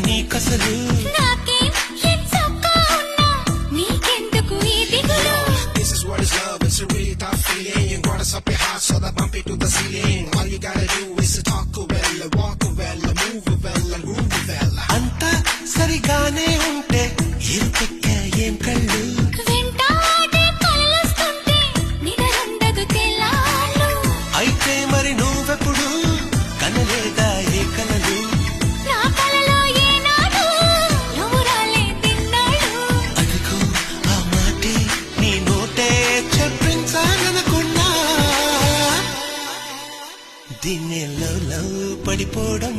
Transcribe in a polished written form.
నీకసలు నాకేం ఎంచక్కా ఉన్నా నీకెందుకు ఈ దిగులు This is what is love, it's a really tough feeling. You gotta stop your heart so that bump it to the ceiling. All you gotta do is to talk well, walk well, move well, and groove well. అంతా సరిగానే ఉంటే ఇరుపెక్క ఏం కళ్ళు వెంటాడే కలలొస్తుంటే నిదరుండదు తెల్లాళ్ళు అయితే మరి నువ్వెప్పుడు కనలేదా ఏ కలలు నా కలలో ఏనాడు నువ్వు రాలేదిన్నాడు అదిగో ఆ మాటే నీ నోటే చెప్పించాలనుకున్నా దీన్ని లవ్ పడిపోవడం